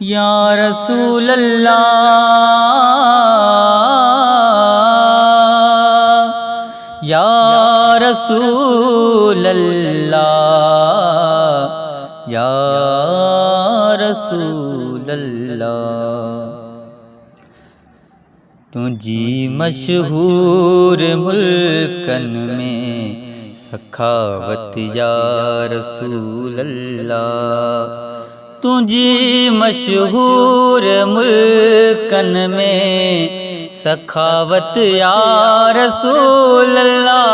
या रसूल अल्लाह, या रसूल अल्लाह, या रसूल अल्लाह। तुझी मशहूर मुल्कन में सखावत या रसूल अल्लाह। तुझी मशहूर मुल्कन में सखावत या रसूल अल्लाह।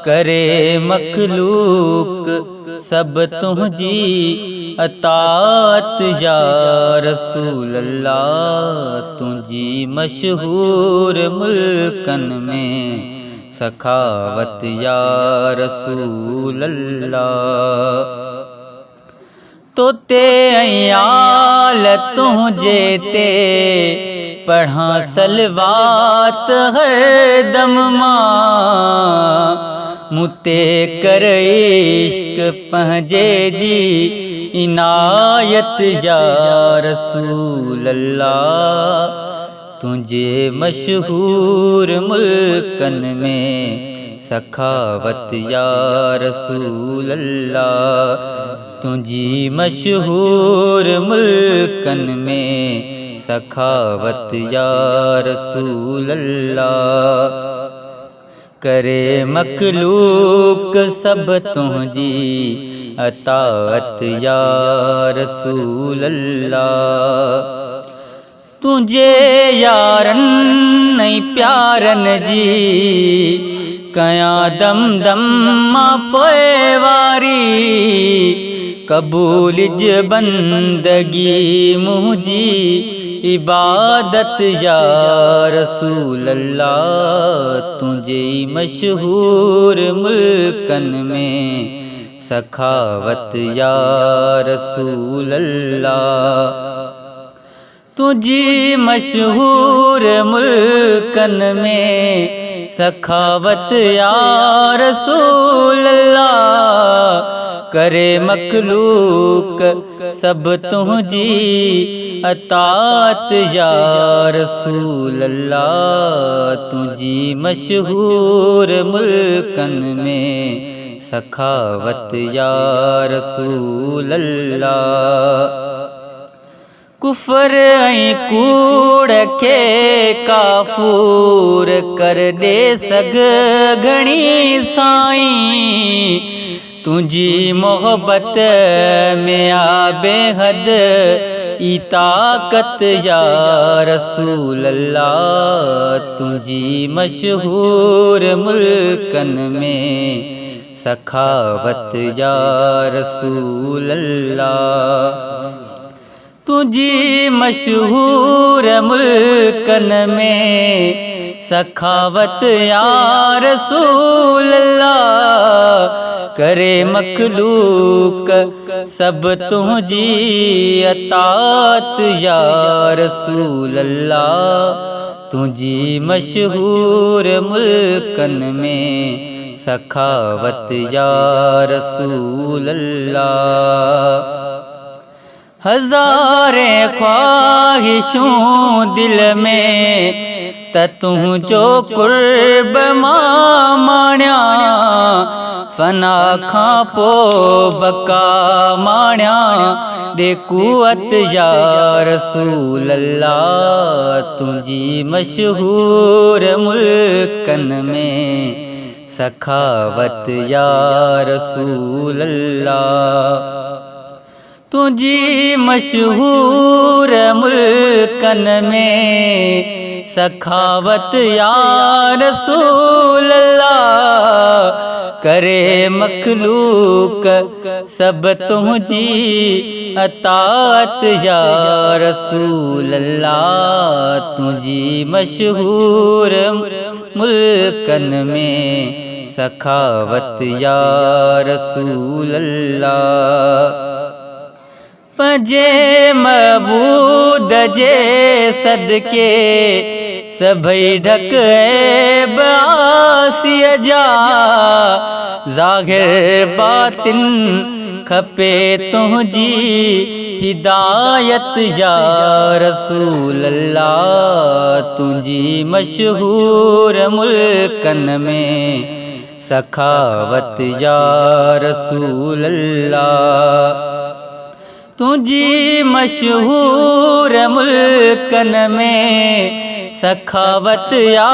करे मखलूक सब तुझी अतात या रसूल अल्लाह। तुझी मशहूर मुल्कन में सखावत या रसूल अल्लाह। तोते अयाल तुझे ते पढ़ा सलवात हर दम मां। मुते कर इश्क पहजे जी इनायत या रसूल अल्लाह। तुझे मशहूर मुल्कन में सखावत या रसूल अल्लाह। तुझी मशहूर मुल्कन में सखावत या रसूल अल्लाह। करे मखलूक सब तुझी अतात या रसूल अल्लाह। तुझे यारन नहीं प्यारन जी कया दम दम मां पोए वारी। कबूलिज बंदगी मुझी इबादत या रसूल अल्लाह। तुझे मशहूर मुल्कन में सखावत या रसूल अल्लाह। तुझी मशहूर मुल्कन में सखावत या रसूल अल्लाह। करे मखलूक सब तुझी अतात या रसूल अल्लाह। तुझी मशहूर मुल्कन में सखावत या रसूल अल्लाह। कुफर ऐं कूड़ के काफूर कर दे सग घणी साईं। तुझी मोहब्बत में आ बेहद ई ताकत या रसूल अल्लाह। तुझी मशहूर मुल्कन में सखावत या रसूल अल्लाह। तुझी मशहूर मुल्कन में सखावत या रसूल अल्लाह। करे मखलूक सब तुझी अतात या रसूल अल्लाह। तुझी मशहूर मुल्कन में सखावत या रसूल अल्लाह। हजारे ख्वाहिशों दिल में त तुझो कुर्ब माण्या। फना खां पो बका माण्या दे कुवत या रसूल अल्लाह। तुझी मशहूर मुल्कन में सखावत या रसूल अल्लाह। तुझी मशहूर मुल्कन में सखावत या रसूल अल्लाह। करे मखलूक सब तुझी अतात या रसूल अल्लाह। तुझी मशहूर मुल्कन में सखावत या रसूल अल्लाह। पजे मबूद जे सदके सभई ढक ऐब नासिय जा ज़ाहिर बातिन खपे तुंहिंजी हिदायत या रसूल अल्लाह। तुंहिंजी मशहूर मुल्कन में सखावत या रसूल अल्लाह। तुंहिंजी मशहूर मुल्कन में सखावत या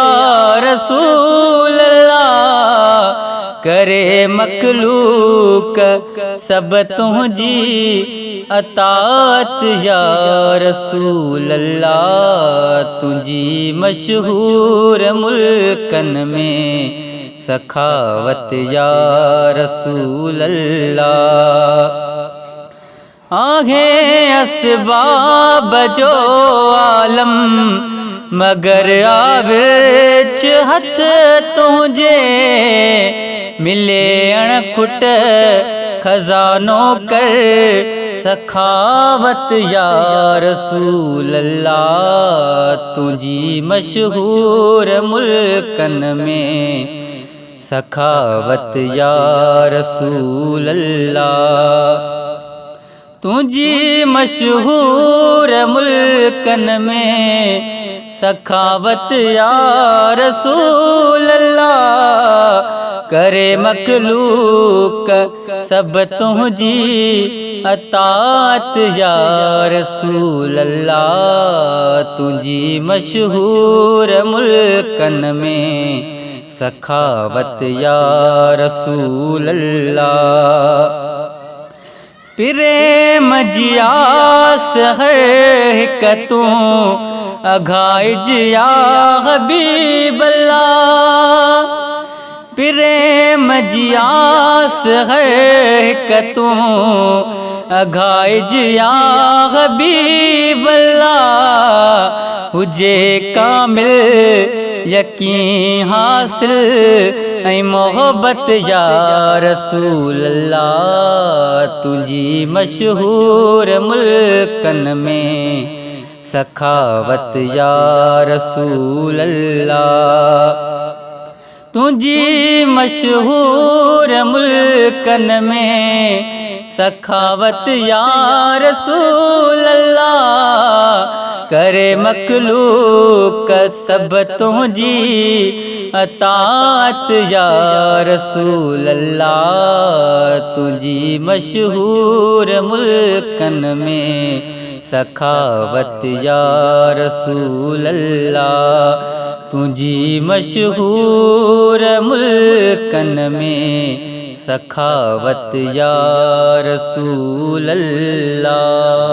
रसूल अल्लाह। करे मखलूक सब तुंहिंजी अतात या रसूल अल्लाह। तुंहिंजी मशहूर मुल्कन में सखावत या रसूल अल्लाह। आहे असबाब जो आलम मगर आविच हथ तुझे मिले अणखुट खजानो कर सखावत या रसूल अल्लाह। तुझी मशहूर मुल्कन में सखावत या रसूल अल्लाह। तुझी मशहूर मुल्कन में सखावत या रसूल अल्लाह। करे मखलूक सब तुझी अतात या रसूल अल्लाह। तुझी मशहूर मुल्कन में सखावत या रसूल अल्लाह। प्रेम जियास हर हिक तूं अघाइज या हबीब अल्लाह। प्रेम जियास हर हिक तूं अघाइज या हबीब अल्लाह। हुजे कामिल यकीन हासिल ऐं मोहब्बत या रसूल अल्लाह। तुझी मशहूर मुल्कन में सखावत या रसूल अल्लाह। तुझी मशहूर मुल्कन में सखावत या रसूल अल्लाह। करे मखलूक सब तुझी अतात या रसूल अल्लाह। तुझी मशहूर मुल्कन में सखावत या रसूल अल्लाह। तुझी मशहूर मुल्कन में सखावत या रसूल अल्लाह।